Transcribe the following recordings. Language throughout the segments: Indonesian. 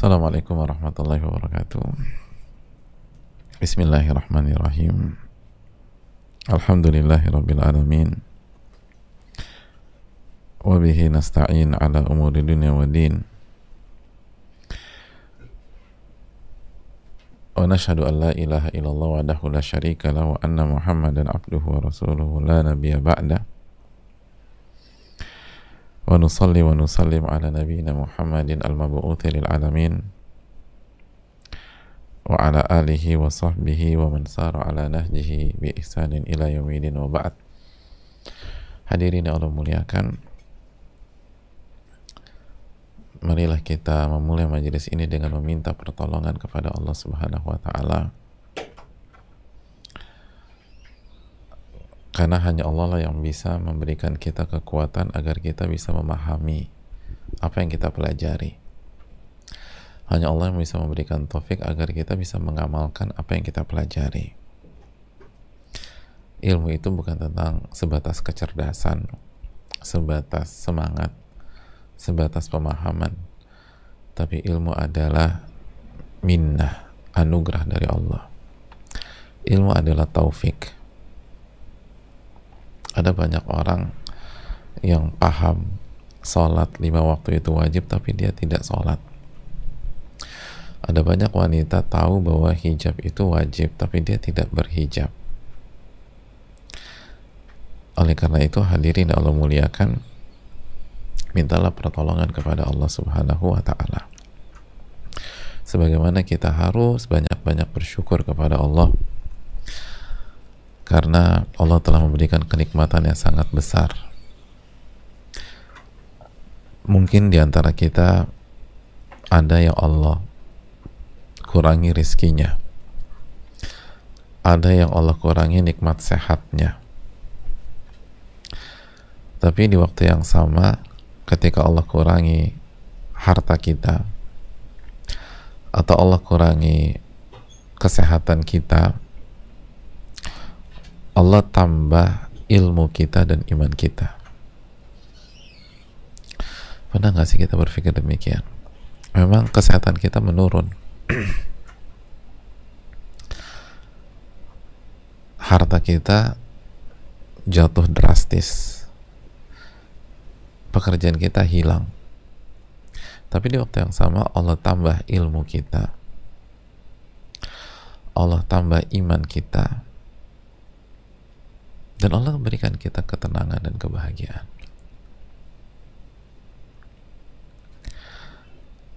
Assalamualaikum warahmatullahi wabarakatuh. Bismillahirrahmanirrahim. Alhamdulillahirabbil alamin. Wa bihi nasta'in ala umuri dunya waddin. Wa nashhadu an la ilaha illallah wahdahu la syarika lahu wa anna Muhammadan abduhu wa rasuluhu la nabiyya ba'da. Wa nusalli wa nusallim ala nabiyyina Muhammadin al-mab'uthi lil alamin wa ala alihi wa sahbihi wa man sara ala nahjihi bi ihsanin ila yaumidin wa ba'd. Hadirin yang Allah muliakan, marilah kita memulai majelis ini dengan meminta pertolongan kepada Allah Subhanahu wa taala. Karena hanya Allah lah yang bisa memberikan kita kekuatan agar kita bisa memahami apa yang kita pelajari. Hanya Allah yang bisa memberikan taufik agar kita bisa mengamalkan apa yang kita pelajari. Ilmu itu bukan tentang sebatas kecerdasan, sebatas semangat, sebatas pemahaman, tapi ilmu adalah minnah, anugerah dari Allah. Ilmu adalah taufik. Ada banyak orang yang paham sholat 5 waktu itu wajib tapi dia tidak sholat. Ada banyak wanita tahu bahwa hijab itu wajib tapi dia tidak berhijab. Oleh karena itu, hadirin Allah muliakan, mintalah pertolongan kepada Allah Subhanahu wa ta'ala. Sebagaimana kita harus banyak-banyak bersyukur kepada Allah karena Allah telah memberikan kenikmatan yang sangat besar. Mungkin di antara kita ada yang Allah kurangi rizkinya, ada yang Allah kurangi nikmat sehatnya, tapi di waktu yang sama ketika Allah kurangi harta kita atau Allah kurangi kesehatan kita, Allah tambah ilmu kita dan iman kita. Pernah nggak sih kita berpikir demikian? Memang kesehatan kita menurun, harta kita jatuh drastis, pekerjaan kita hilang, tapi di waktu yang sama Allah tambah ilmu kita, Allah tambah iman kita, dan Allah memberikan kita ketenangan dan kebahagiaan.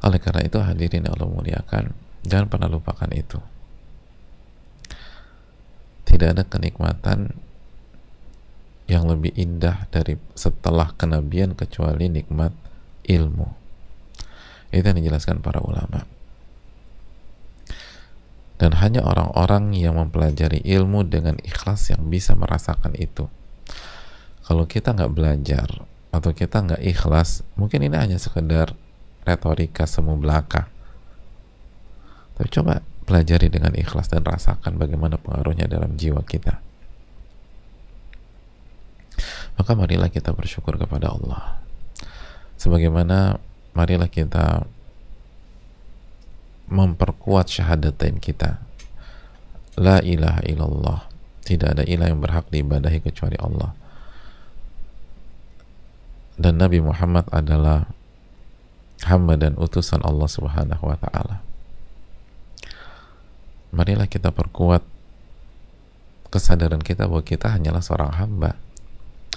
Oleh karena itu, hadirin yang Allah muliakan, jangan pernah lupakan itu. Tidak ada kenikmatan yang lebih indah dari setelah kenabian kecuali nikmat ilmu. Itu yang dijelaskan para ulama. Dan hanya orang-orang yang mempelajari ilmu dengan ikhlas yang bisa merasakan itu. Kalau kita nggak belajar atau kita nggak ikhlas, mungkin ini hanya sekedar retorika semu belaka. Tapi coba pelajari dengan ikhlas dan rasakan bagaimana pengaruhnya dalam jiwa kita. Maka marilah kita bersyukur kepada Allah. Sebagaimana marilah kita memperkuat syahadatain kita. La ilaha illallah, tidak ada ilah yang berhak diibadahi kecuali Allah, dan Nabi Muhammad adalah hamba dan utusan Allah Subhanahu wa ta'ala. Marilah kita perkuat kesadaran kita bahwa kita hanyalah seorang hamba,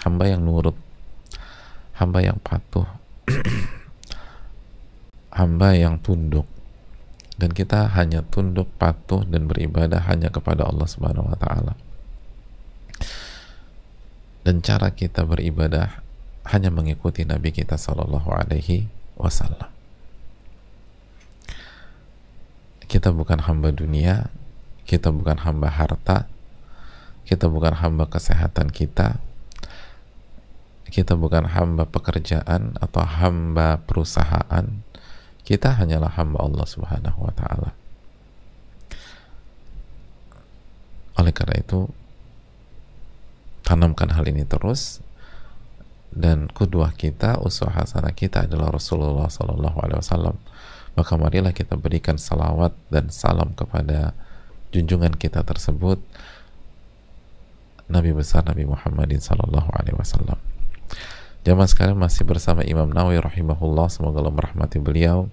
hamba yang nurut, hamba yang patuh, hamba yang tunduk, dan kita hanya tunduk, patuh, dan beribadah hanya kepada Allah Subhanahu wa ta'ala. Dan cara kita beribadah hanya mengikuti Nabi kita Sallallahu Alaihi Wasallam. Kita bukan hamba dunia, kita bukan hamba harta, kita bukan hamba kesehatan kita bukan hamba pekerjaan atau hamba perusahaan. Kita hanyalah hamba Allah Subhanahu wa ta'ala. Oleh karena itu, tanamkan hal ini terus, dan qudwah kita, uswah hasanah kita adalah Rasulullah Sallallahu Alaihi Wasallam. Maka marilah kita berikan salawat dan salam kepada junjungan kita tersebut, Nabi besar Nabi Muhammadin sallallahu alaihi wasallam. Jamaah sekalian, masih bersama Imam Nawawi rahimahullah, semoga Allah merahmati beliau,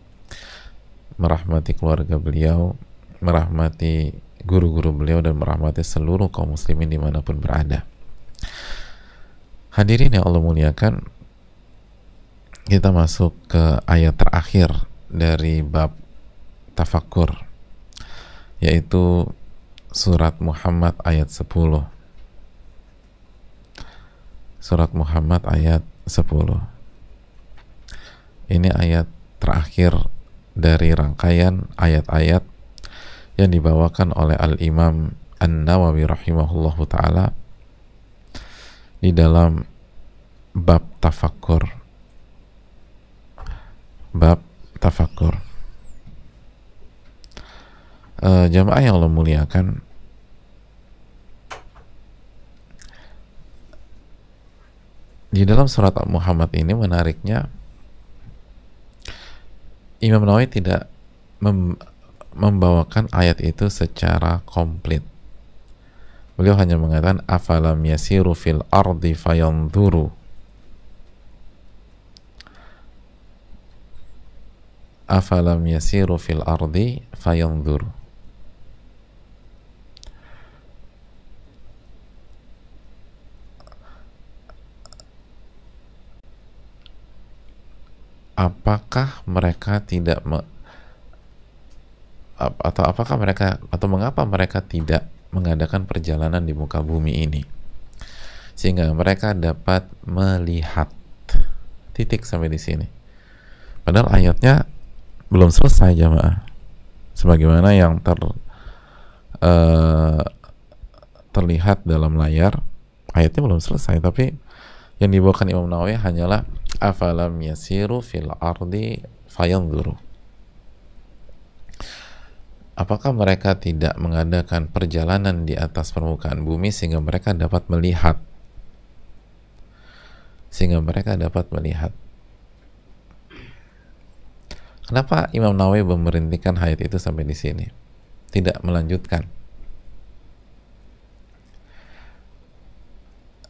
merahmati keluarga beliau, merahmati guru-guru beliau, dan merahmati seluruh kaum muslimin dimanapun berada. Hadirin yang Allah muliakan, kita masuk ke ayat terakhir dari bab tafakkur, yaitu surat Muhammad ayat 10. Surat Muhammad ayat 10. Ini ayat terakhir dari rangkaian ayat-ayat yang dibawakan oleh Al-Imam An-Nawawi rahimahullahu ta'ala di dalam bab tafakkur. Bab tafakkur. Jamaah yang Allah muliakan, di dalam surat Muhammad ini menariknya, Imam Nawawi tidak membawakan ayat itu secara komplit. Beliau hanya mengatakan afalam yasiru fil ardi fayanzuru, afalam yasiru fil ardi fayanzuru. Apakah mereka tidak atau mengapa mereka tidak mengadakan perjalanan di muka bumi ini sehingga mereka dapat melihat, titik sampai di sini. Padahal ayatnya belum selesai, jamaah. Sebagaimana yang terlihat dalam layar, ayatnya belum selesai, tapi yang dibawakan Imam Nawawi hanyalah afalam yasiru fil ardi fayanzuru. Apakah mereka tidak mengadakan perjalanan di atas permukaan bumi sehingga mereka dapat melihat? Sehingga mereka dapat melihat. Kenapa Imam Nawawi memberhentikan ayat itu sampai di sini? Tidak melanjutkan.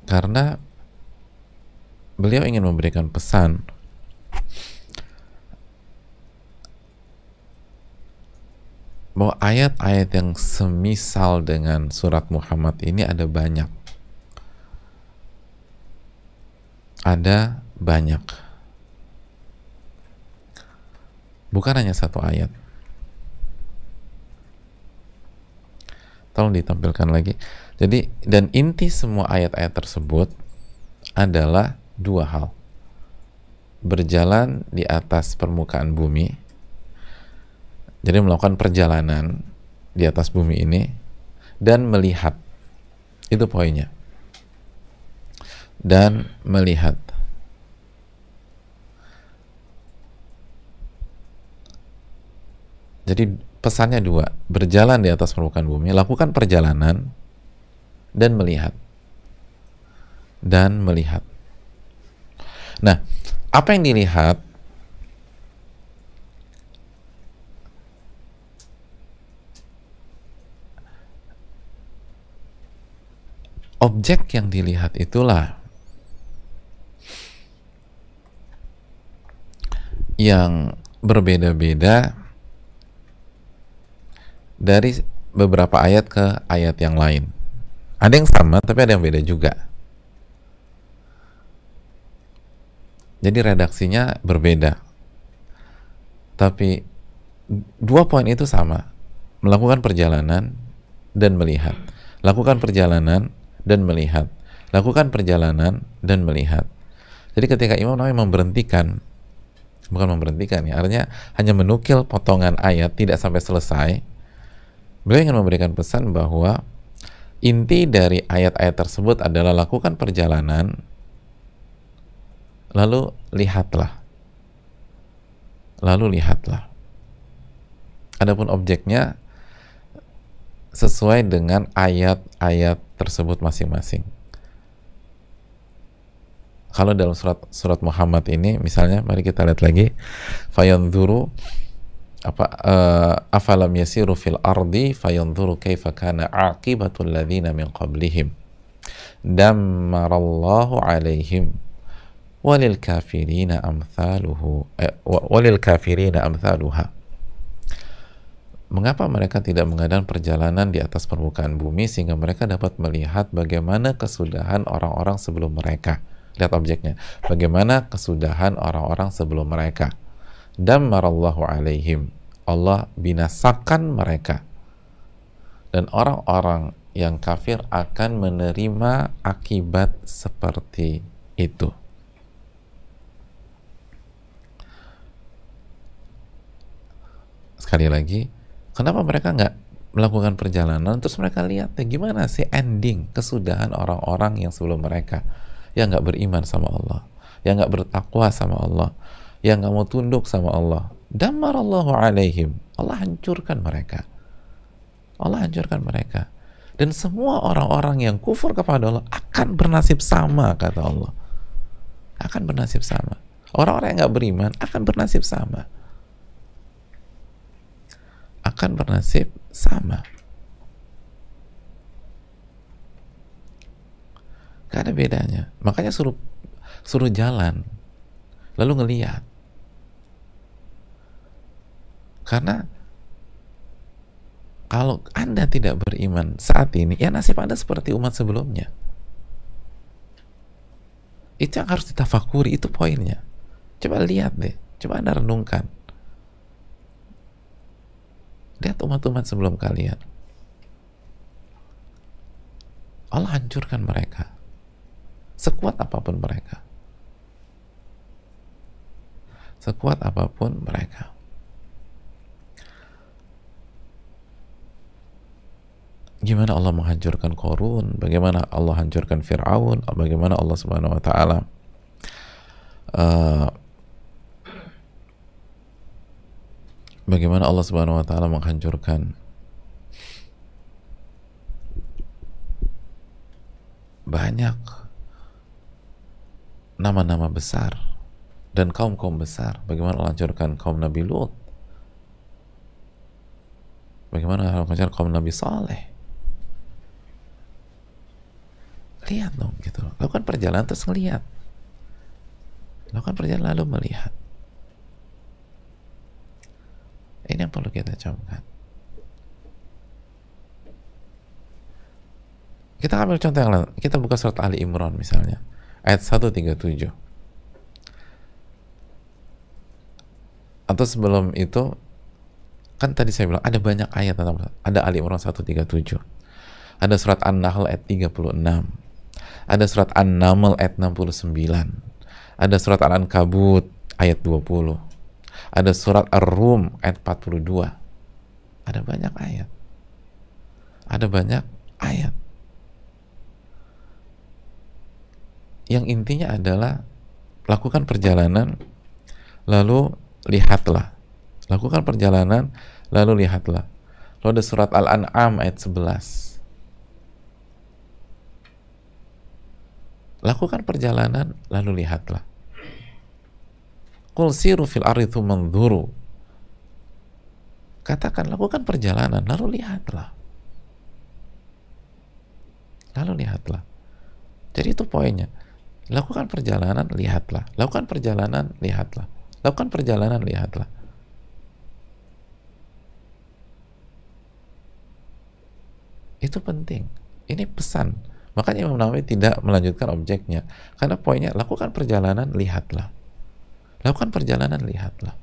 Karena beliau ingin memberikan pesan bahwa ayat-ayat yang semisal dengan surat Muhammad ini ada banyak. Ada banyak. Bukan hanya satu ayat. Tolong ditampilkan lagi. Jadi, dan inti semua ayat-ayat tersebut adalah dua hal: berjalan di atas permukaan bumi, jadi melakukan perjalanan di atas bumi ini, dan melihat. Itu poinnya. Dan melihat. Jadi pesannya dua: berjalan di atas permukaan bumi, lakukan perjalanan, dan melihat. Dan melihat. Nah, apa yang dilihat? Objek yang dilihat itulah yang berbeda-beda dari beberapa ayat ke ayat yang lain. Ada yang sama, tapi ada yang beda juga. Jadi redaksinya berbeda. Tapi dua poin itu sama: melakukan perjalanan dan melihat. Lakukan perjalanan dan melihat. Lakukan perjalanan dan melihat. Jadi ketika Imam Nawawi memberhentikan, bukan memberhentikan ya, artinya hanya menukil potongan ayat tidak sampai selesai, beliau ingin memberikan pesan bahwa inti dari ayat-ayat tersebut adalah lakukan perjalanan, lalu lihatlah. Lalu lihatlah. Adapun objeknya sesuai dengan ayat-ayat tersebut masing-masing. Kalau dalam surat Muhammad ini misalnya, mari kita lihat lagi, fayanzuru, afalam yasiru fil ardi fayanzuru kaifa kana aqibatul ladzina min qablihim dammarallahu alaihim walil kafirina amthaluha. Mengapa mereka tidak mengadakan perjalanan di atas permukaan bumi sehingga mereka dapat melihat bagaimana kesudahan orang-orang sebelum mereka? Lihat objeknya. Bagaimana kesudahan orang-orang sebelum mereka? Dammarallahu alaihim. Allah binasakan mereka. Dan orang-orang yang kafir akan menerima akibat seperti itu. Sekali lagi, kenapa mereka nggak melakukan perjalanan terus mereka lihat gimana sih ending kesudahan orang-orang yang sebelum mereka, yang nggak beriman sama Allah, yang nggak bertakwa sama Allah, yang nggak mau tunduk sama Allah. Dammarallahu alaihim. Allah hancurkan mereka. Allah hancurkan mereka. Dan semua orang-orang yang kufur kepada Allah akan bernasib sama, kata Allah. Akan bernasib sama. Orang-orang yang nggak beriman akan bernasib sama. Akan bernasib sama. Gak ada bedanya. Makanya suruh jalan, lalu ngelihat. Karena kalau Anda tidak beriman saat ini, ya nasib Anda seperti umat sebelumnya. Itu yang harus ditafakuri, itu poinnya. Coba lihat deh, coba Anda renungkan. Lihat umat-umat sebelum kalian. Allah hancurkan mereka. Sekuat apapun mereka. Sekuat apapun mereka. Gimana Allah menghancurkan Qarun, bagaimana Allah hancurkan Fir'aun, bagaimana Allah Subhanahu wa taala bagaimana Allah Subhanahu wa taala menghancurkan banyak nama-nama besar dan kaum-kaum besar. Bagaimana Allah hancurkan kaum Nabi Lut, bagaimana Allah hancurkan kaum Nabi Saleh. Lihat dong, gitu. Lakukan perjalanan terus ngelihat. Lakukan perjalanan lalu melihat. Ini yang perlu kita camkan. Kita ambil contoh yang lain. Kita buka surat Ali Imran misalnya, ayat 137. Atau sebelum itu, kan tadi saya bilang ada banyak ayat tentang, ada Ali Imran 137. Ada surat An-Nahl ayat 36. Ada surat An-Naml ayat 69. Ada surat Al-Ankabut ayat 20. Ada surat Ar-Rum ayat 42. Ada banyak ayat. Ada banyak ayat. Yang intinya adalah lakukan perjalanan lalu lihatlah. Lakukan perjalanan lalu lihatlah. Lalu ada surat Al-An'am ayat 11. Lakukan perjalanan lalu lihatlah. Qul siru fil ardi tsumma anzuru. Katakan, lakukan perjalanan lalu lihatlah. Lalu lihatlah. Jadi itu poinnya. Lakukan perjalanan, lihatlah. Lakukan perjalanan, lihatlah. Lakukan perjalanan, lihatlah. Itu penting. Ini pesan. Makanya Imam Nawawi tidak melanjutkan objeknya. Karena poinnya, lakukan perjalanan, lihatlah. Lakukan perjalanan, lihatlah.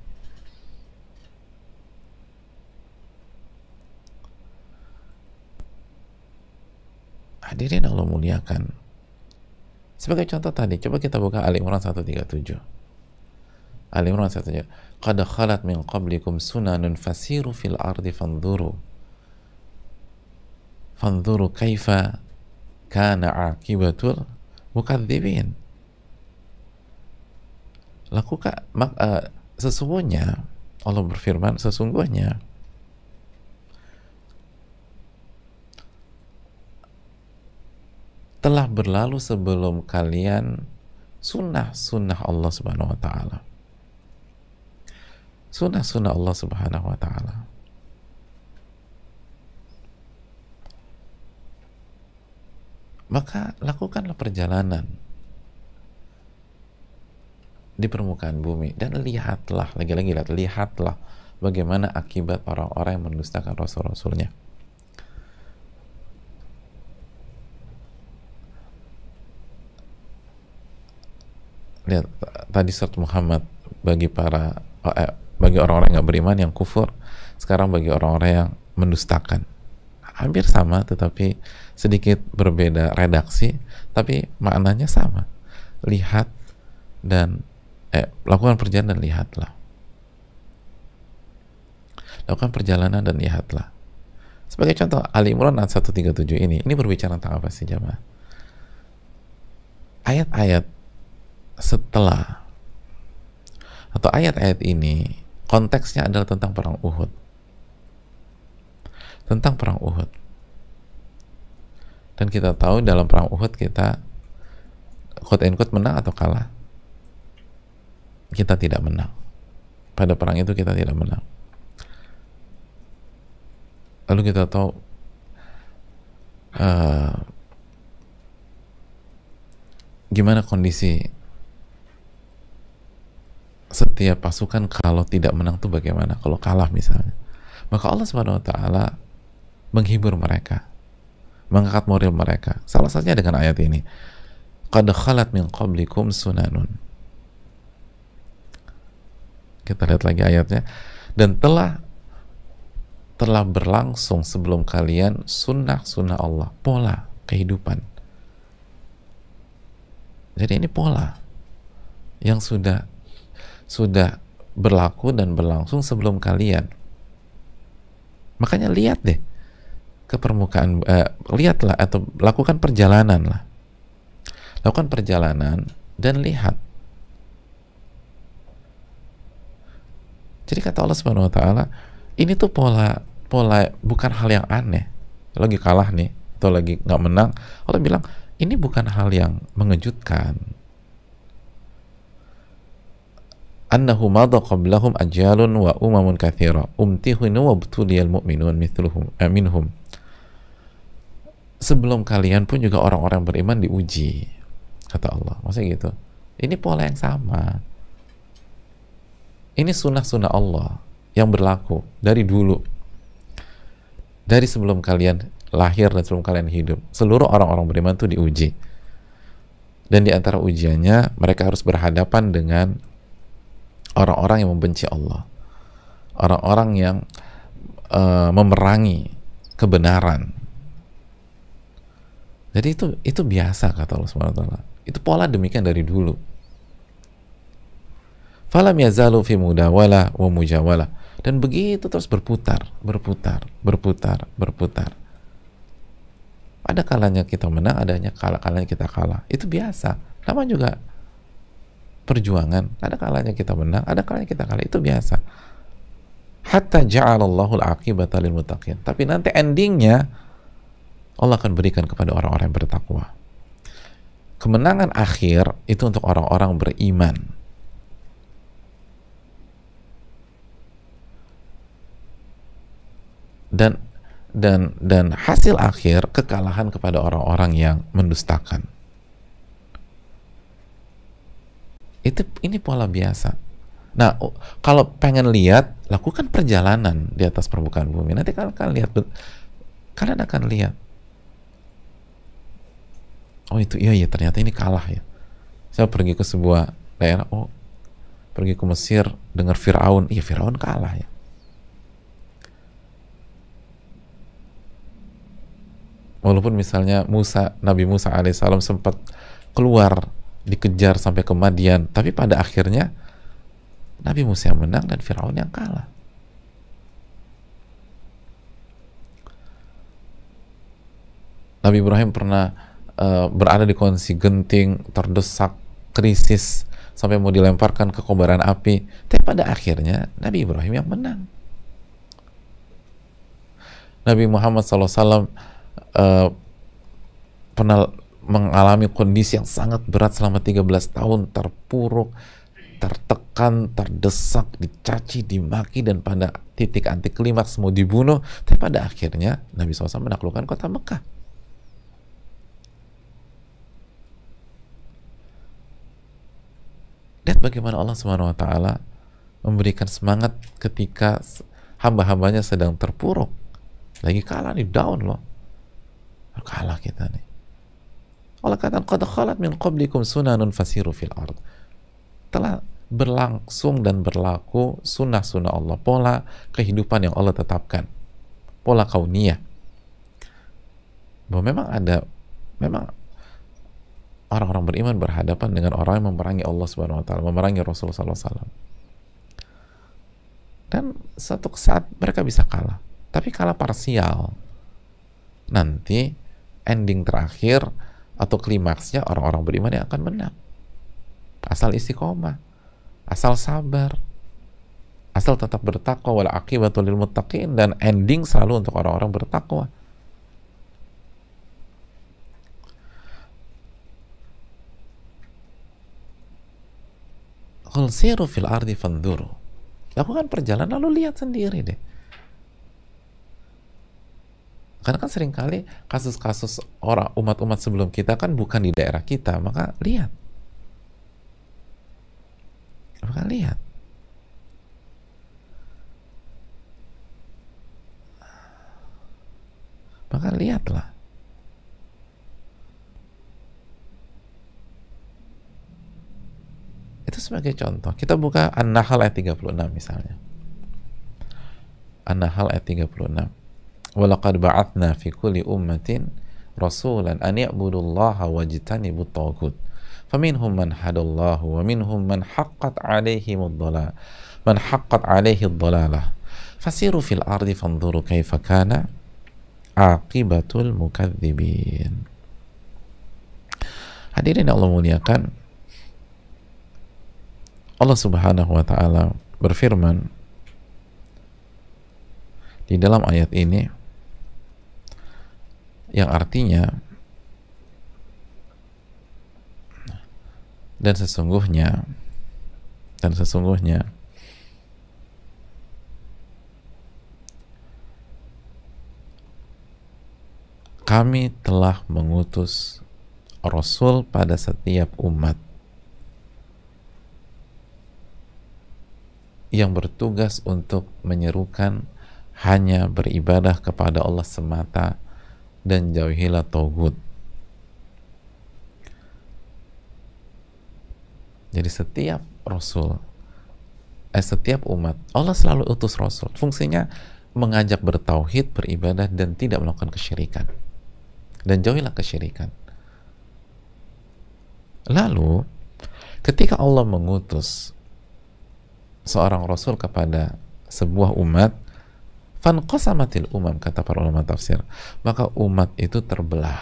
Hadirin Allah muliakan. Sebagai contoh tadi, coba kita buka Ali Imran 137. Ali Imran 137. Qad khalat min qablikum sunanun fasiru fil ardi fanzuru. Fanzuru kaifa kana akibatul mukadzibin. Lakukan, sesungguhnya Allah berfirman, sesungguhnya telah berlalu sebelum kalian sunnah-sunnah Allah Subhanahu wa taala. sunnah-sunnah Allah Subhanahu wa Ta'ala. Maka lakukanlah perjalanan di permukaan bumi dan lihatlah, lagi-lagi lihatlah bagaimana akibat orang-orang yang mendustakan rasul-rasulnya. Lihat tadi surat Muhammad bagi bagi orang-orang yang nggak beriman, yang kufur. Sekarang bagi orang-orang yang mendustakan, hampir sama tetapi sedikit berbeda redaksi, tapi maknanya sama. Lihat dan lakukan perjalanan dan lihatlah. Lakukan perjalanan dan lihatlah. Sebagai contoh, Ali Imran ayat 137 ini berbicara tentang apa sih jamaah? Ayat-ayat setelah atau ayat-ayat ini konteksnya adalah tentang perang Uhud. Tentang perang Uhud. Dan kita tahu dalam perang Uhud kita quote and quote menang atau kalah? Kita tidak menang. Pada perang itu kita tidak menang. Lalu kita tahu gimana kondisi setiap pasukan kalau tidak menang tuh bagaimana, kalau kalah misalnya. Maka Allah Subhanahu wa Ta'ala menghibur mereka, mengangkat moral mereka, salah satunya dengan ayat ini, qad khalat min qablikum sunanun. Kita lihat lagi ayatnya, dan telah berlangsung sebelum kalian sunnah Allah, pola kehidupan. Jadi ini pola yang sudah berlaku dan berlangsung sebelum kalian. Makanya lihat deh ke permukaan, lihatlah atau lakukan perjalanan lah. Lakukan perjalanan dan lihat. Jadi kata Allah Subhanahu wa Ta'ala, ini tuh pola bukan hal yang aneh. Lagi kalah nih atau lagi nggak menang, Allah bilang ini bukan hal yang mengejutkan. Annahu madha qablahum ajalun wa umamun katsira umtihinu wa btuliyal mu'minun minhum. Sebelum kalian pun juga orang-orang beriman diuji, kata Allah. Maksudnya gitu. Ini pola yang sama. Ini sunnah Allah yang berlaku dari dulu, dari sebelum kalian lahir dan sebelum kalian hidup. Seluruh orang-orang beriman itu diuji, dan di antara ujiannya mereka harus berhadapan dengan orang-orang yang membenci Allah, orang-orang yang memerangi kebenaran. Jadi itu biasa, kata Allah Subhanahu wa Ta'ala. Itu pola demikian dari dulu. Falam yazalu fi mudawala wa mujawala. Dan begitu terus berputar. Ada kalanya kita menang, adanya kalanya kita kalah. Itu biasa. Nama juga perjuangan. Ada kalanya kita menang, ada kalanya kita kalah. Itu biasa. Hatta ja'alallahu al-aqibata lil muttaqin. Tapi nanti endingnya Allah akan berikan kepada orang-orang yang bertakwa. Kemenangan akhir itu untuk orang-orang beriman. Dan hasil akhir kekalahan kepada orang-orang yang mendustakan. Ini pola biasa. Nah, kalau pengen lihat, lakukan perjalanan di atas permukaan bumi. Nanti kalian akan lihat. Oh itu iya ternyata ini kalah ya. Saya pergi ke sebuah daerah, pergi ke Mesir dengar Firaun, iya Firaun kalah ya. Walaupun misalnya Nabi Musa alaihissalam sempat keluar, dikejar sampai ke Madian, tapi pada akhirnya Nabi Musa yang menang dan Firaun yang kalah. Nabi Ibrahim pernah berada di kondisi genting, terdesak, krisis, sampai mau dilemparkan ke kobaran api, tapi pada akhirnya Nabi Ibrahim yang menang. Nabi Muhammad SAW pernah mengalami kondisi yang sangat berat selama 13 tahun, terpuruk, tertekan, ditekan, terdesak, dicaci, dimaki, dan pada titik anti klimaks mau dibunuh, tapi pada akhirnya Nabi SAW menaklukkan kota Mekah. Lihat bagaimana Allah Subhanahu wa taala memberikan semangat ketika hamba-hambanya sedang terpuruk. Lagi kalah nih, down loh. Kalah kita nih. Allah kata, qad khalat min qablikum sunanun fasiru fil ard. Telah berlangsung dan berlaku sunnah-sunnah Allah, pola kehidupan yang Allah tetapkan, pola kauniyah. Bahwa memang orang-orang beriman berhadapan dengan orang yang memerangi Allah Subhanahu wa taala, memerangi Rasulullah SAW. Dan suatu saat mereka bisa kalah, tapi kalah parsial. Nanti ending terakhir atau klimaksnya orang-orang beriman yang akan menang. Asal istiqomah, asal sabar, asal tetap bertakwa, wal aqibatul lil muttaqin, dan ending selalu untuk orang-orang bertakwa. Qul siru fil ardi fanzuru. Lakukan perjalanan lalu lihat sendiri deh. Karena kan seringkali kasus-kasus orang umat-umat sebelum kita kan bukan di daerah kita, maka lihat. Maka lihat. Maka lihatlah. Itu sebagai contoh. Kita buka An-Nahl ayat 36 misalnya. An-Nahl ayat 36. Walaqad ba'athna fi kulli ummatin rasulan an ya'budullaha wajtanibut taghut. Faminhum man hadallahu wa minhum man haqqat 'alaihimud dhalalah. Man haqqat 'alaihi dhalalah. Fasiru fil ardi fanzuru kaifa kana 'aqibatul mukadzibin. Hadirin Allah muliakan, Allah Subhanahu wa taala berfirman di dalam ayat ini yang artinya dan sesungguhnya kami telah mengutus Rasul pada setiap umat yang bertugas untuk menyerukan hanya beribadah kepada Allah semata dan jauhilah tauhid. Jadi setiap Rasul, setiap umat, Allah selalu utus Rasul. Fungsinya mengajak bertauhid, beribadah, dan tidak melakukan kesyirikan. Dan jauhilah kesyirikan. Lalu, ketika Allah mengutus seorang Rasul kepada sebuah umat, fanqasamatil umam, kata para ulama tafsir, maka umat itu terbelah.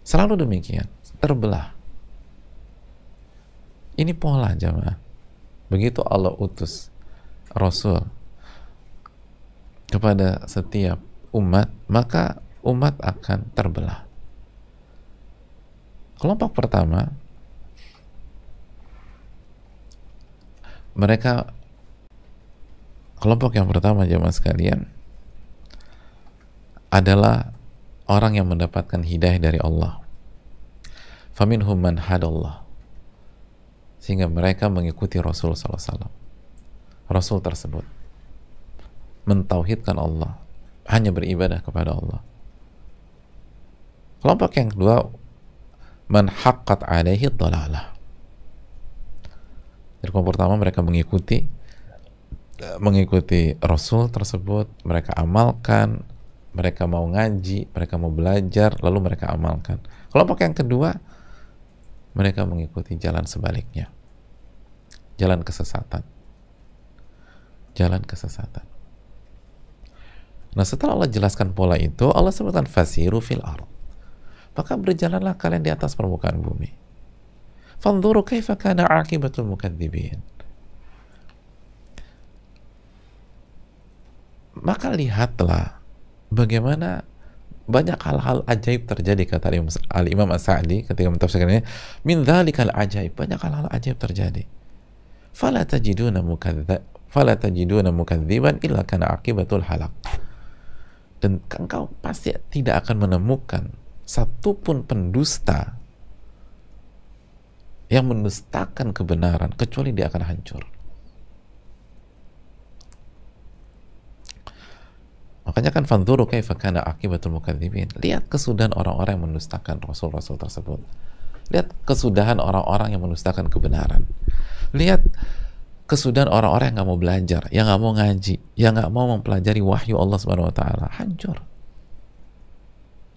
Selalu demikian, terbelah. Ini pola jamaah. Begitu Allah utus Rasul kepada setiap umat, maka umat akan terbelah. Kelompok pertama, kelompok yang pertama jemaah sekalian adalah orang yang mendapatkan hidayah dari Allah. Faminhum man hadallah, sehingga mereka mengikuti Rasul SAW. Rasul tersebut mentauhidkan Allah, hanya beribadah kepada Allah. Kelompok yang kedua, man haqqat alaihi dhalalah. Jadi kelompok pertama mereka mengikuti Rasul tersebut, mereka amalkan, mereka mau ngaji, mereka mau belajar, lalu mereka amalkan. Kelompok yang kedua, mereka mengikuti jalan sebaliknya, jalan kesesatan. Nah, setelah Allah jelaskan pola itu, Allah sebutkan fasiru fil ard, maka berjalanlah kalian di atas permukaan bumi. Fanzuru kaifa kana aqibatul mukadzibin. Maka lihatlah bagaimana banyak hal-hal ajaib terjadi, kata Al-Imam As-Sa'di ketika mentafsirkannya, min dzalikal ajaib, banyak hal-hal ajaib terjadi. Fala tajiduna mukadziban illa kana aqibatul halak. Dan engkau pasti tidak akan menemukan satupun pendusta yang mendustakan kebenaran kecuali dia akan hancur. Makanya kan fanzuru kaifa kana aqibatul mukadzibin. Lihat kesudahan orang-orang yang mendustakan rasul-rasul tersebut. Lihat kesudahan orang-orang yang mendustakan kebenaran. Lihat kesudahan orang-orang yang nggak mau belajar, yang nggak mau ngaji, yang nggak mau mempelajari wahyu Allah Subhanahu Wa Taala. Hancur,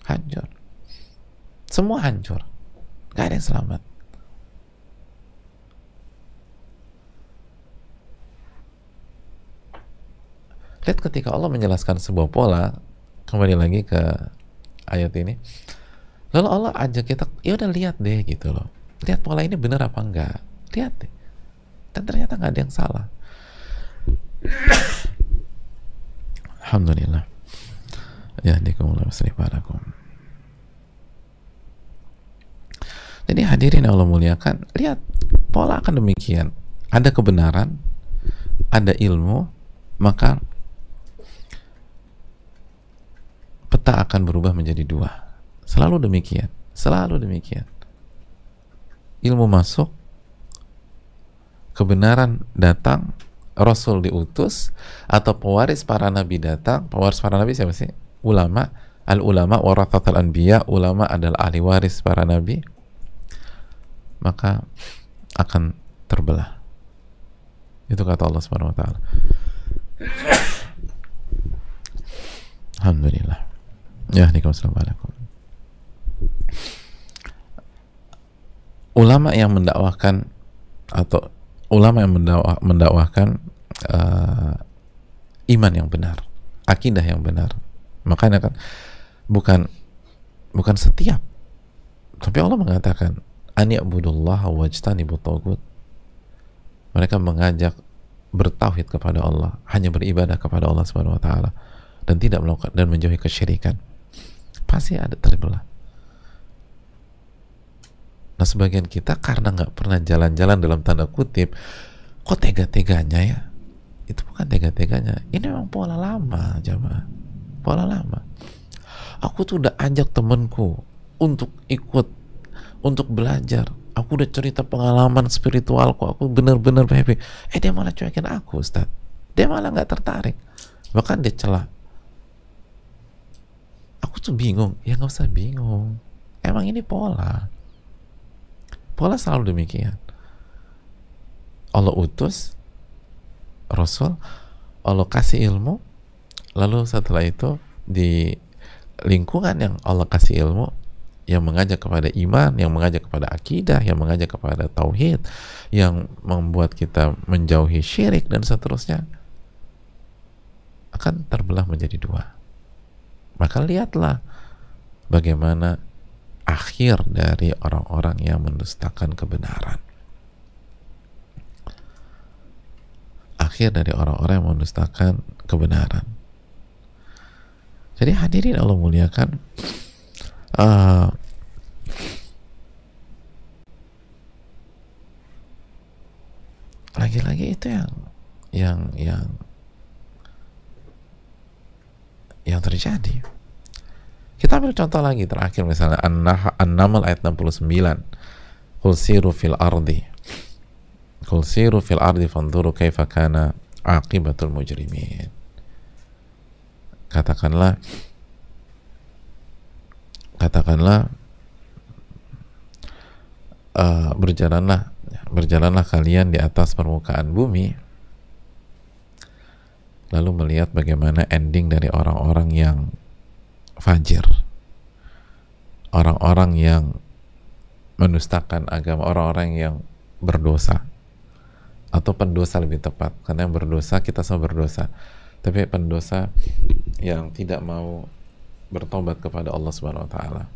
hancur, semua hancur. Gak ada yang selamat. Lihat ketika Allah menjelaskan sebuah pola, kembali lagi ke ayat ini, lalu Allah ajak kita, ya udah lihat deh gitu loh, lihat pola ini benar apa enggak, lihat deh, dan ternyata nggak ada yang salah. Alhamdulillah. Ya dikumullah wasrifarakum. Jadi hadirin Allah muliakan, lihat pola akan demikian. Ada kebenaran, ada ilmu, maka peta akan berubah menjadi dua. Selalu demikian, selalu demikian. Ilmu masuk, kebenaran datang, Rasul diutus, atau pewaris para nabi datang. Pewaris para nabi siapa sih? Ulama. Al-ulama warathatul anbiya, ulama adalah ahli waris para nabi. Maka akan terbelah. Itu kata Allah Subhanahu wa taala. Alhamdulillah. Ya, Assalamualaikum. Ulama yang mendakwahkan atau ulama yang mendakwahkan iman yang benar, akidah yang benar. Makanya kan bukan setiap, tapi Allah mengatakan ani'budullaha wajtanibut taghut. Mereka mengajak bertauhid kepada Allah, hanya beribadah kepada Allah Subhanahu wa taala dan tidak melakukan dan menjauhi kesyirikan. Pasti ada terbelah. Nah, sebagian kita karena nggak pernah jalan-jalan dalam tanda kutip, kok tega-teganya ya? Itu bukan tega-teganya. Ini memang pola lama, jamaah. Pola lama. Aku tuh udah ajak temenku untuk ikut, untuk belajar. Aku udah cerita pengalaman spiritualku. Aku bener-bener happy. Dia malah cuekin aku, Ustaz. Dia malah nggak tertarik. Bahkan dia celah. Aku tuh bingung. Ya nggak usah bingung. Emang ini pola. Pola selalu demikian. Allah utus Rasul, Allah kasih ilmu, lalu setelah itu di lingkungan yang Allah kasih ilmu, yang mengajak kepada iman, yang mengajak kepada akidah, yang mengajak kepada tauhid, yang membuat kita menjauhi syirik dan seterusnya, akan terbelah menjadi dua. Maka lihatlah bagaimana akhir dari orang-orang yang mendustakan kebenaran. Akhir dari orang-orang yang mendustakan kebenaran. Jadi hadirin Allah muliakan, lagi-lagi itu yang terjadi. Kita ambil contoh lagi terakhir, misalnya An-Naml ayat 69. Qul siru fil ardi fanzuru kaifa kana aqibatul mujrimin. Katakanlah berjalanlah kalian di atas permukaan bumi, lalu melihat bagaimana ending dari orang-orang yang fajir, orang-orang yang mendustakan agama, orang-orang yang berdosa, atau pendosa lebih tepat, karena yang berdosa kita semua berdosa, tapi pendosa yang tidak mau bertobat kepada Allah Subhanahu wa taala,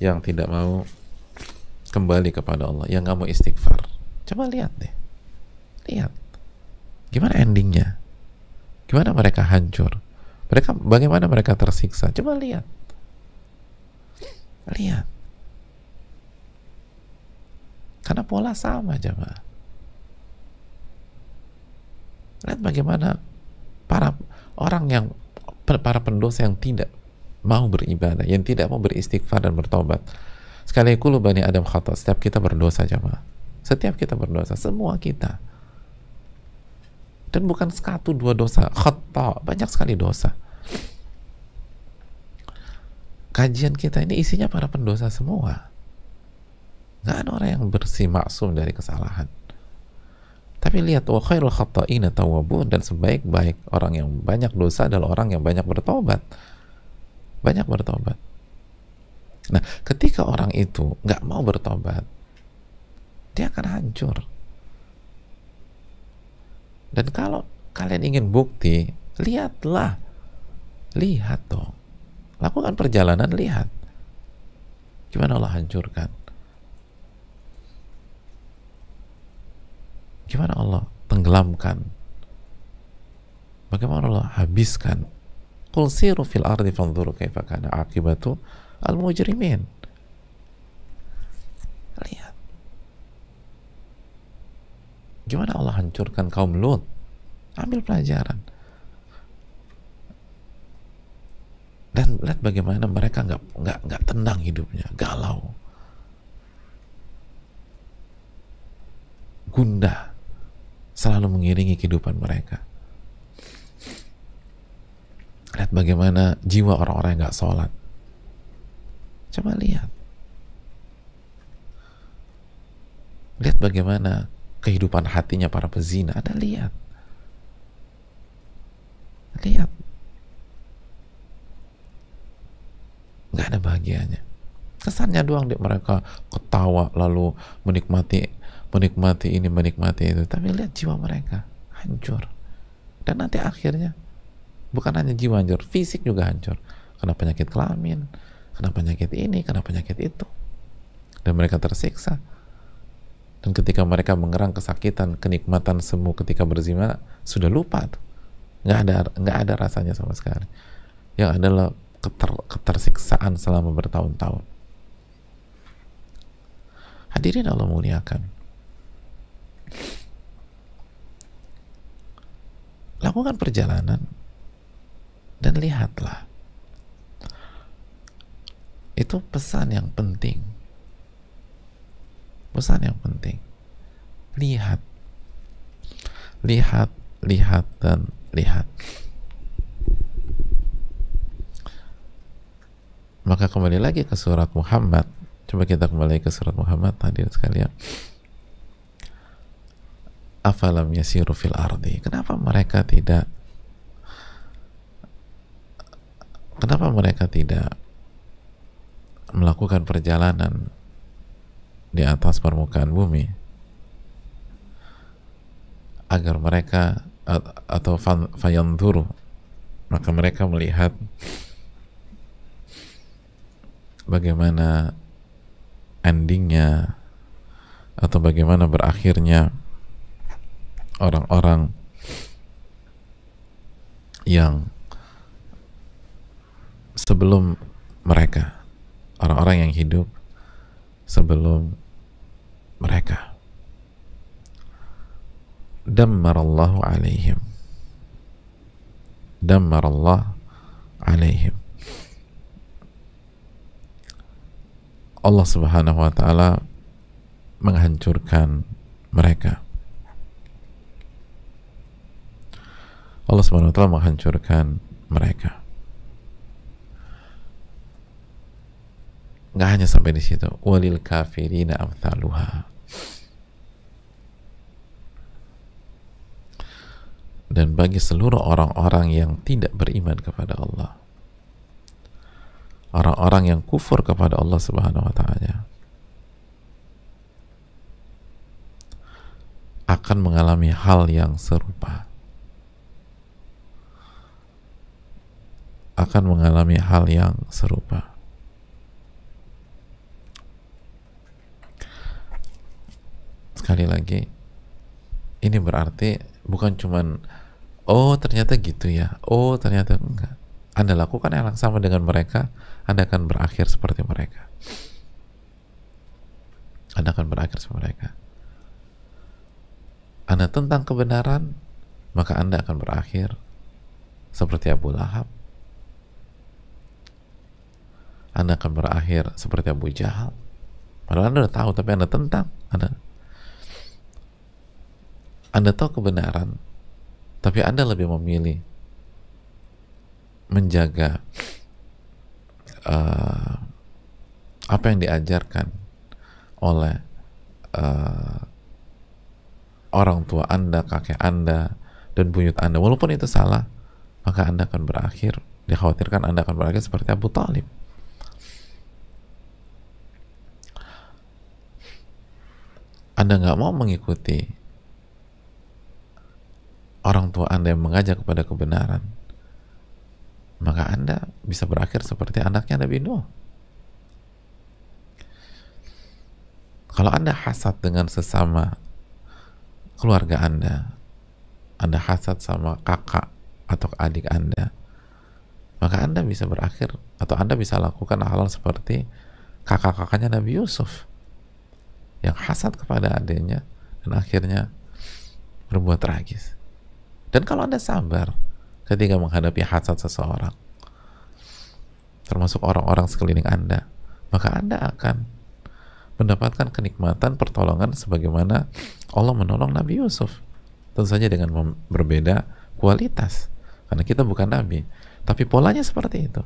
yang tidak mau kembali kepada Allah, yang nggak mau istighfar. Coba lihat deh, lihat gimana endingnya, gimana mereka hancur. Mereka, bagaimana mereka tersiksa? Coba lihat. Lihat. Karena pola sama, jemaah. Lihat bagaimana para pendosa yang tidak mau beribadah, yang tidak mau beristighfar dan bertobat. Sekali kullu bani Adam khata, setiap kita berdosa, jemaah. Setiap kita berdosa, semua kita. Dan bukan satu dua dosa, khata, banyak sekali dosa. Kajian kita ini isinya para pendosa semua. Nggak ada orang yang bersih maksum dari kesalahan. Tapi lihat, wa khairul khata'ina tawwabun, dan sebaik-baik orang yang banyak dosa adalah orang yang banyak bertobat. Banyak bertobat. Nah, ketika orang itu nggak mau bertobat, dia akan hancur. Dan kalau kalian ingin bukti, lihatlah. Lihat dong. Lakukan perjalanan, lihat. Gimana Allah hancurkan? Gimana Allah tenggelamkan? Bagaimana Allah habiskan? Qul siru fil ardi fanzuru kaifa kana aqibatu al-mujrimin. Lihat. Gimana Allah hancurkan kaum Lut? Ambil pelajaran. Dan lihat bagaimana mereka nggak tenang hidupnya, galau, gundah, selalu mengiringi kehidupan mereka. Lihat bagaimana jiwa orang-orang yang nggak sholat. Coba lihat. Lihat bagaimana kehidupan hatinya para pezina. Ada lihat. Lihat. Nggak ada bahagianya. Kesannya doang mereka ketawa lalu menikmati ini, menikmati itu. Tapi lihat jiwa mereka hancur. Dan nanti akhirnya bukan hanya jiwa hancur, fisik juga hancur. Kena penyakit kelamin, kena penyakit ini, kena penyakit itu. Dan mereka tersiksa. Dan ketika mereka mengerang kesakitan, kenikmatan semu ketika berzina, sudah lupa tuh. Nggak ada rasanya sama sekali. Yang adalah ketersiksaan selama bertahun-tahun. Hadirin Allah muliakan. Lakukan perjalanan dan lihatlah. Itu pesan yang penting. Pesan yang penting. Lihat. Lihat, lihat, dan lihat. Maka kembali lagi ke surat Muhammad. Coba kita kembali ke surat Muhammad, hadirin sekalian. Afalam yasiru fil ardi. Kenapa mereka tidak melakukan perjalanan di atas permukaan bumi agar mereka atau fayanzuru, maka mereka melihat bagaimana endingnya atau bagaimana berakhirnya orang-orang yang sebelum mereka, orang-orang yang hidup sebelum mereka. Dammarallahu alaihim. Dammarallahu alaihim. Allah Subhanahu wa ta'ala menghancurkan mereka. Allah Subhanahu wa ta'ala menghancurkan mereka. Nggak hanya sampai di situ. Walil kafirina amthaluha. Dan bagi seluruh orang-orang yang tidak beriman kepada Allah, orang-orang yang kufur kepada Allah Subhanahu wa ta'ala, akan mengalami hal yang serupa. Akan mengalami hal yang serupa. Sekali lagi, ini berarti bukan cuman oh ternyata gitu ya, oh ternyata enggak. Anda lakukan yang sama dengan mereka, Anda akan berakhir seperti mereka. Anda akan berakhir seperti mereka. Anda tentang kebenaran, maka Anda akan berakhir seperti Abu Lahab. Anda akan berakhir seperti Abu Jahal. Padahal Anda udah tahu, tapi Anda tentang. Anda tahu kebenaran, tapi Anda lebih memilih menjaga apa yang diajarkan oleh orang tua Anda, kakek Anda, dan buyut Anda. Walaupun itu salah, maka Anda akan berakhir, dikhawatirkan Anda akan berakhir seperti Abu Talib. Anda nggak mau mengikuti orang tua Anda yang mengajak kepada kebenaran, maka Anda bisa berakhir seperti anaknya Nabi Nuh. Kalau Anda hasad dengan sesama keluarga Anda hasad sama kakak atau adik Anda, maka Anda bisa berakhir, atau Anda bisa lakukan hal seperti kakak-kakaknya Nabi Yusuf yang hasad kepada adiknya dan akhirnya berbuat tragis. Dan kalau Anda sabar ketika menghadapi hasad seseorang, termasuk orang-orang sekeliling Anda, maka Anda akan mendapatkan kenikmatan pertolongan sebagaimana Allah menolong Nabi Yusuf. Tentu saja dengan berbeda kualitas, karena kita bukan Nabi, tapi polanya seperti itu.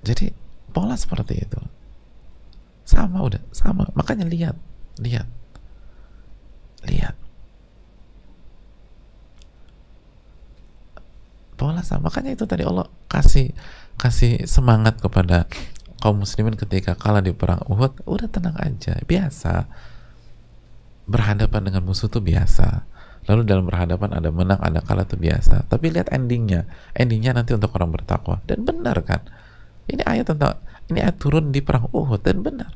Jadi pola seperti itu sama, udah sama. Makanya lihat pola sama. Makanya itu tadi Allah kasih semangat kepada kaum muslimin ketika kalah di perang Uhud. Udah tenang aja, biasa. Berhadapan dengan musuh itu biasa. Lalu dalam berhadapan ada menang, ada kalah, itu biasa. Tapi lihat endingnya nanti untuk orang bertakwa. Dan benar kan? Ini ayat turun di perang Uhud, dan benar.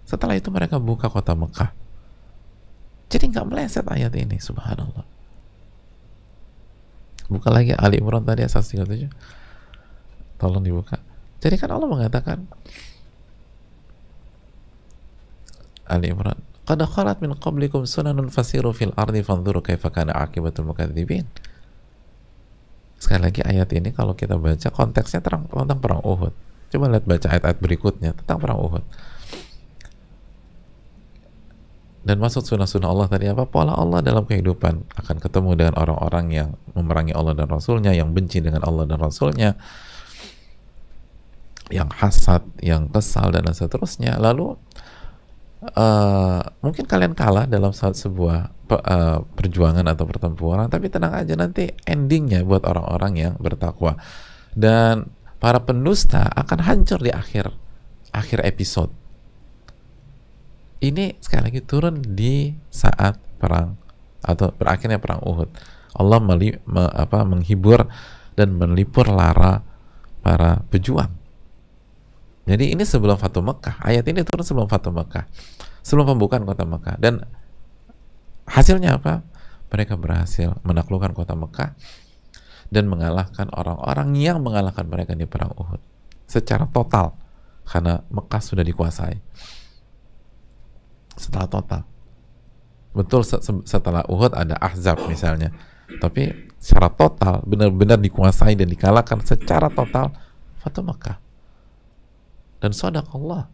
Setelah itu mereka buka kota Mekah. Jadi nggak meleset ayat ini, subhanallah. Buka lagi Ali Imran tadi asas 37. Tolong dibuka. Jadi kan Allah mengatakan Ali Imran, qad khalat min qablikum sunanun fasiru fil ardi fanzuru kaifa kana aqibatul mukadzibin. Sekali lagi ayat ini kalau kita baca konteksnya tentang perang Uhud. Coba lihat, baca ayat-ayat berikutnya tentang perang Uhud. Dan maksud sunnah-sunnah Allah tadi apa? Pola Allah dalam kehidupan. Akan ketemu dengan orang-orang yang memerangi Allah dan Rasulnya, yang benci dengan Allah dan Rasulnya, yang hasad, yang kesal, dan seterusnya. Lalu mungkin kalian kalah dalam sebuah perjuangan atau pertempuran, tapi tenang aja, nanti endingnya buat orang-orang yang bertakwa. Dan para pendusta akan hancur di akhir episode. Ini sekali lagi turun di saat perang atau berakhirnya perang Uhud. Allah menghibur dan melipur lara para pejuang. Jadi ini sebelum Fatu Mekah. Ayat ini turun sebelum Fatu Mekah, sebelum pembukaan kota Mekah. Dan hasilnya apa? Mereka berhasil menaklukkan kota Mekah dan mengalahkan orang-orang yang mengalahkan mereka di perang Uhud secara total, karena Mekah sudah dikuasai setelah total. Betul, setelah Uhud ada Ahzab misalnya, tapi secara total benar-benar dikuasai dan dikalahkan secara total Fatu Mekah. Dan shadaqallah,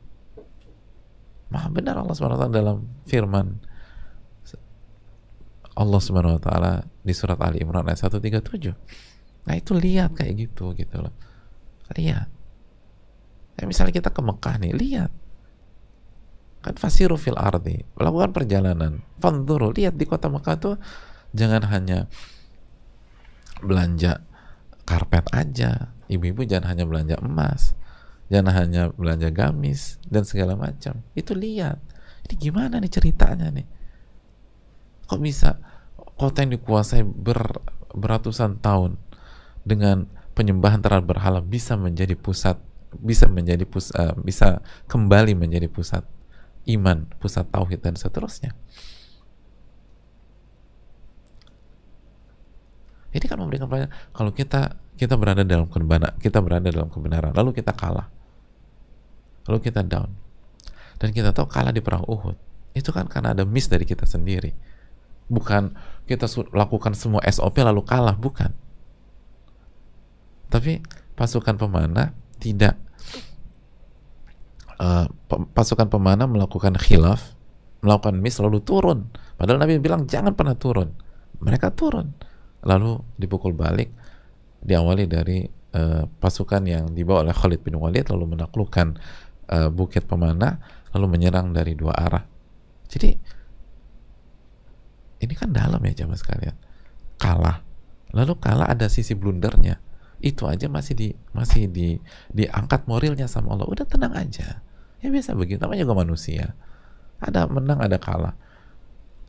maha benar Allah SWT dalam firman Allah SWT di surat Ali Imran ayat 137. Nah itu lihat kayak gitu loh. Lihat. Misalnya kita ke Mekah nih, lihat. Kan fasiru fil ardi, melakukan perjalanan. Fanzuru, lihat di kota Mekah tuh jangan hanya belanja karpet aja. Ibu-ibu jangan hanya belanja emas, jangan hanya belanja gamis dan segala macam. Itu lihat. Ini gimana nih ceritanya nih? Kok bisa kota yang dikuasai beratusan tahun dengan penyembahan terhadap berhala bisa menjadi pusat, bisa kembali menjadi pusat iman, pusat tauhid dan seterusnya. Ini kan memberikan pelajaran. Kalau kita berada dalam kebenaran, kita berada dalam kebenaran, lalu kita kalah, lalu kita down, dan kita tahu kalah di perang Uhud, itu kan karena ada miss dari kita sendiri. Bukan kita lakukan semua SOP lalu kalah, bukan. Tapi pasukan pemanah tidak, pasukan pemanah melakukan khilaf, melakukan miss lalu turun. Padahal Nabi bilang jangan pernah turun. Mereka turun, lalu dipukul balik, diawali dari pasukan yang dibawa oleh Khalid bin Walid, lalu menaklukkan bukit pemanah, lalu menyerang dari dua arah. Jadi ini kan dalam ya jamaah sekalian. Kalah, lalu kalah ada sisi blundernya. Itu aja masih diangkat moralnya sama Allah. Udah tenang aja. Ya biasa begitu. Namanya juga manusia. Ada menang, ada kalah.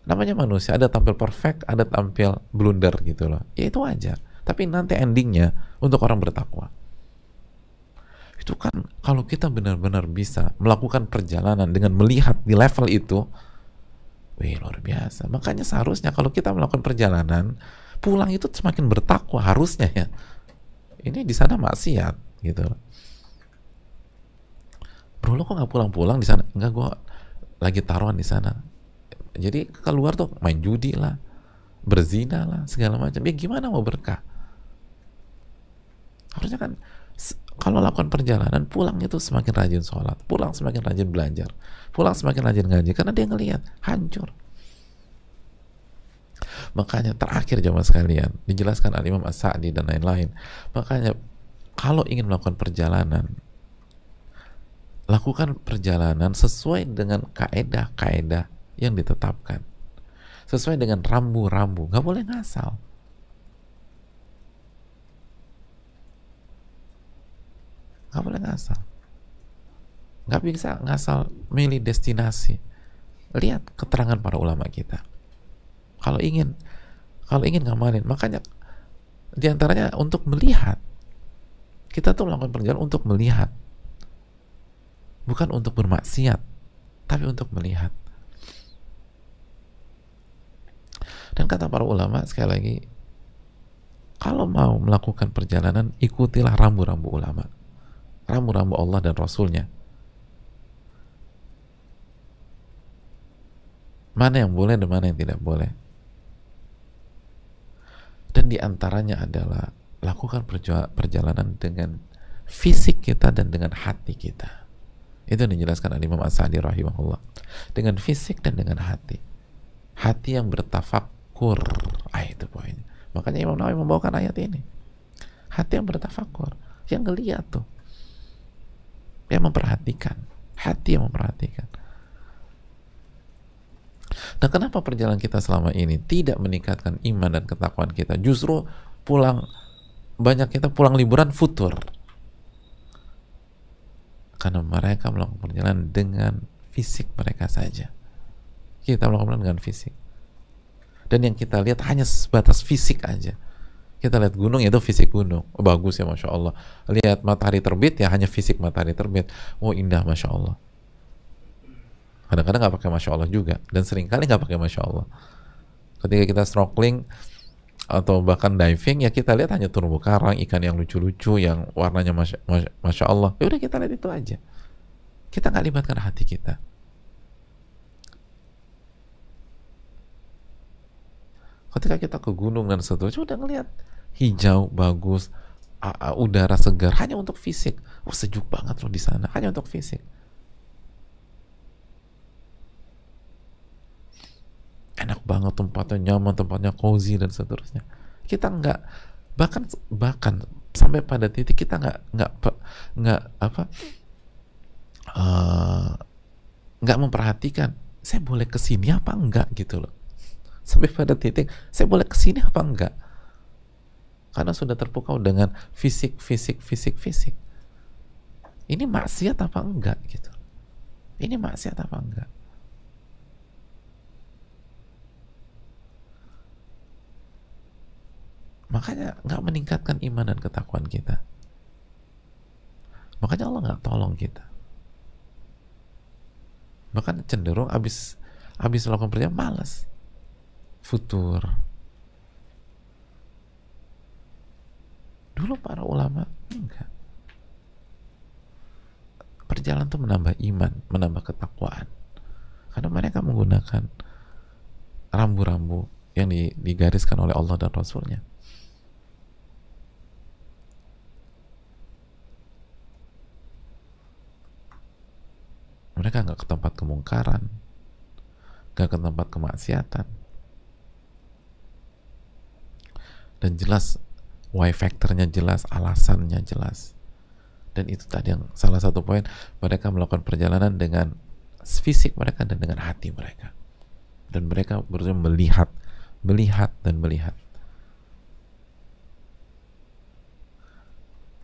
Namanya manusia. Ada tampil perfect, ada tampil blunder gitu loh. Ya itu aja. Tapi nanti endingnya untuk orang bertakwa. Itu kan kalau kita benar-benar bisa melakukan perjalanan dengan melihat di level itu, wih luar biasa. Makanya seharusnya kalau kita melakukan perjalanan, pulang itu semakin bertakwa harusnya ya. Ini di sana maksiat gitu. Bro, lo kok nggak pulang-pulang di sana? Enggak, gue lagi taruhan di sana. Jadi keluar tuh main judi lah, berzina lah, segala macam. Ya gimana mau berkah? Harusnya kan kalau lakukan perjalanan, pulang itu semakin rajin sholat, pulang semakin rajin belajar, pulang semakin rajin ngaji, karena dia ngelihat hancur. Makanya terakhir jamaah sekalian, dijelaskan Al-Imam As-Sa'di dan lain-lain. Makanya kalau ingin melakukan perjalanan, lakukan perjalanan sesuai dengan kaedah-kaedah yang ditetapkan, sesuai dengan rambu-rambu, nggak boleh ngasal. Nggak boleh ngasal. Nggak bisa ngasal milih destinasi. Lihat keterangan para ulama kita. Kalau ingin ngamalin, makanya diantaranya untuk melihat. Kita tuh melakukan perjalanan untuk melihat, bukan untuk bermaksiat, tapi untuk melihat. Dan kata para ulama sekali lagi, kalau mau melakukan perjalanan, ikutilah rambu-rambu ulama, rambu-rambu Allah dan Rasulnya. Mana yang boleh dan mana yang tidak boleh. Dan diantaranya adalah lakukan perjalanan dengan fisik kita dan dengan hati kita. Itu yang dijelaskan Al-Imam As-Sa'di rahimahullah. Dengan fisik dan dengan hati. Hati yang bertafakur. Itu poinnya. Makanya Imam Nawawi membawakan ayat ini. Hati yang bertafakur. Yang ngeliat tuh. Yang memperhatikan. Hati yang memperhatikan. Nah, kenapa perjalanan kita selama ini tidak meningkatkan iman dan ketakwaan kita? Justru banyak kita pulang liburan futur. Karena mereka melakukan perjalanan dengan fisik mereka saja. Kita melakukan dengan fisik. Dan yang kita lihat hanya sebatas fisik aja. Kita lihat gunung, itu fisik gunung. Oh, bagus ya, Masya Allah. Lihat matahari terbit, ya hanya fisik matahari terbit. Oh, indah, Masya Allah. Kadang-kadang nggak pakai Masya Allah juga, dan seringkali nggak pakai Masya Allah. Ketika kita snorkeling atau bahkan diving, ya kita lihat hanya terumbu karang, ikan yang lucu-lucu, yang warnanya Masya Allah. Ya udah, kita lihat itu aja. Kita nggak libatkan hati kita. Ketika kita ke gunung dan seterusnya, udah ngelihat hijau, bagus, udara segar, hanya untuk fisik. Oh, sejuk banget loh di sana, hanya untuk fisik. Enak banget tempatnya, nyaman, tempatnya cozy dan seterusnya. Kita nggak, bahkan sampai pada titik kita nggak memperhatikan saya boleh kesini apa enggak gitu loh. Sampai pada titik saya boleh kesini apa enggak, karena sudah terpukau dengan fisik. Ini maksiat apa enggak gitu. Ini maksiat apa enggak. Makanya nggak meningkatkan iman dan ketakwaan kita. Makanya Allah nggak tolong kita. Bahkan cenderung abis melakukan perjalanan malas, futur. Dulu para ulama enggak. Perjalanan itu menambah iman, menambah ketakwaan. Karena mereka menggunakan rambu-rambu yang digariskan oleh Allah dan Rasulnya. Mereka nggak ke tempat kemungkaran, nggak ke tempat kemaksiatan, dan jelas why factornya jelas, alasannya jelas. Dan itu tadi yang salah satu poin, mereka melakukan perjalanan dengan fisik mereka dan dengan hati mereka, dan mereka berusaha melihat dan melihat.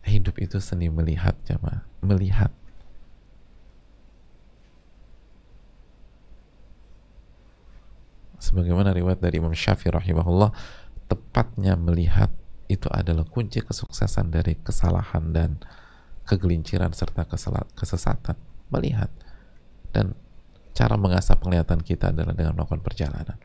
Hidup itu seni melihat, jemaah, melihat. Sebagaimana riwayat dari Imam Syafi'i rahimahullah, tepatnya melihat itu adalah kunci kesuksesan dari kesalahan dan kegelinciran serta kesesatan. Melihat. Dan cara mengasah penglihatan kita adalah dengan melakukan perjalanan.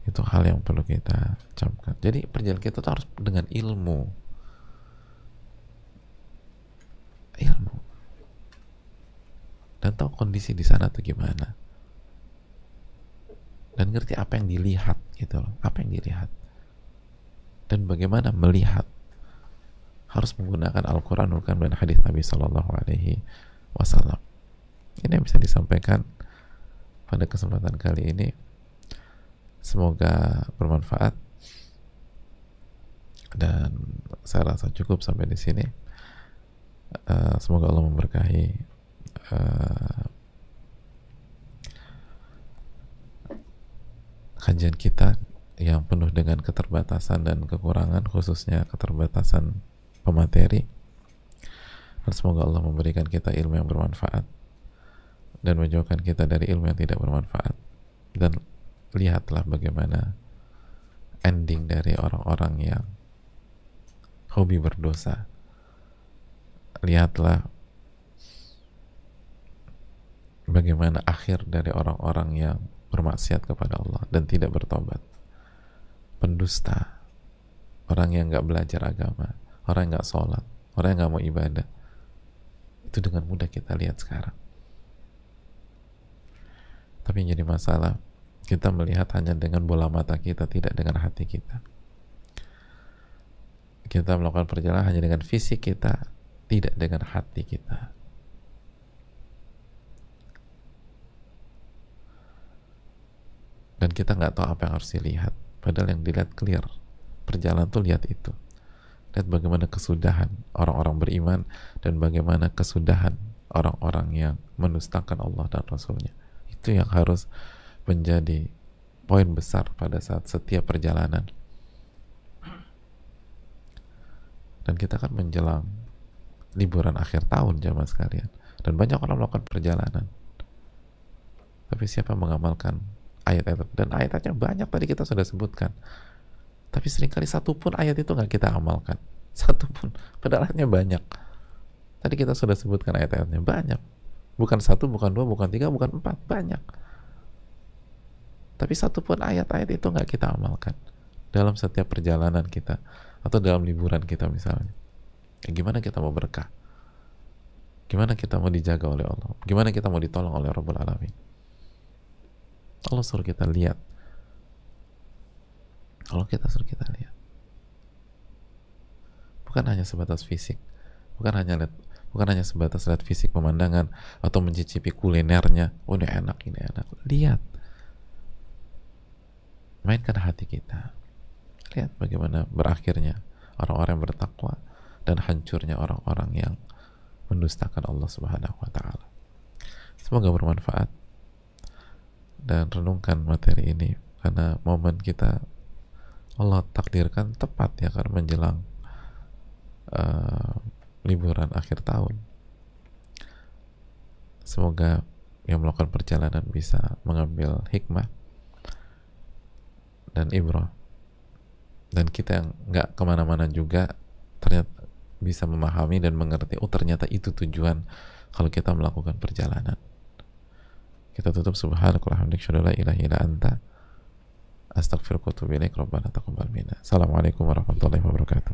Itu hal yang perlu kita camkan. Jadi perjalanan kita tuh harus dengan ilmu dan tahu kondisi di sana tuh gimana, dan ngerti apa yang dilihat gitu loh, apa yang dilihat dan bagaimana melihat. Harus menggunakan Al-Quranul Karim dan hadis Nabi Sallallahu Alaihi Wasallam. Ini yang bisa disampaikan pada kesempatan kali ini. Semoga bermanfaat, dan saya rasa cukup sampai di sini. Semoga Allah memberkahi kajian kita yang penuh dengan keterbatasan dan kekurangan, khususnya keterbatasan pemateri. Dan semoga Allah memberikan kita ilmu yang bermanfaat dan menjauhkan kita dari ilmu yang tidak bermanfaat. Dan lihatlah bagaimana ending dari orang-orang yang hobi berdosa. Lihatlah bagaimana akhir dari orang-orang yang bermaksiat kepada Allah dan tidak bertobat. Pendusta, orang yang gak belajar agama, orang yang gak sholat, orang yang gak mau ibadah. Itu dengan mudah kita lihat sekarang. Tapi yang jadi masalah, kita melihat hanya dengan bola mata kita, tidak dengan hati kita. Kita melakukan perjalanan hanya dengan fisik kita, tidak dengan hati kita. Dan kita nggak tahu apa yang harus dilihat, padahal yang dilihat clear. Perjalanan tuh lihat itu, lihat bagaimana kesudahan orang-orang beriman dan bagaimana kesudahan orang-orang yang mendustakan Allah dan Rasulnya. Itu yang harus menjadi poin besar pada saat setiap perjalanan. Dan kita kan menjelang liburan akhir tahun, jamaah sekalian, dan banyak orang melakukan perjalanan, tapi siapa mengamalkan ayat-ayat? Dan ayat-ayatnya banyak, tadi kita sudah sebutkan, tapi seringkali satu pun ayat itu nggak kita amalkan, satu pun, padahal ayatnya banyak. Tadi kita sudah sebutkan ayat-ayatnya banyak, bukan satu, bukan dua, bukan tiga, bukan empat, banyak. Tapi satu pun ayat-ayat itu nggak kita amalkan dalam setiap perjalanan kita atau dalam liburan kita misalnya. Gimana kita mau berkah? Gimana kita mau dijaga oleh Allah? Gimana kita mau ditolong oleh Rabbul Alamin? Allah suruh kita lihat. Kalau kita suruh kita lihat, bukan hanya sebatas fisik, bukan hanya sebatas lihat fisik pemandangan atau mencicipi kulinernya. Oh, ini enak, ini enak. Lihat, mainkan hati kita. Lihat bagaimana berakhirnya orang-orang yang bertakwa dan hancurnya orang-orang yang mendustakan Allah Subhanahu wa Ta'ala. Semoga bermanfaat, dan renungkan materi ini, karena momen kita Allah takdirkan tepat ya, karena menjelang liburan akhir tahun. Semoga yang melakukan perjalanan bisa mengambil hikmah dan ibrah, dan kita yang nggak kemana-mana juga ternyata bisa memahami dan mengerti, oh ternyata itu tujuan kalau kita melakukan perjalanan. Kita tutup subhanakallahumma la ilaha illa anta astaghfiruka wa atubu ilaik. Rabbana taqabbal minna. Assalamualaikum warahmatullahi wabarakatuh.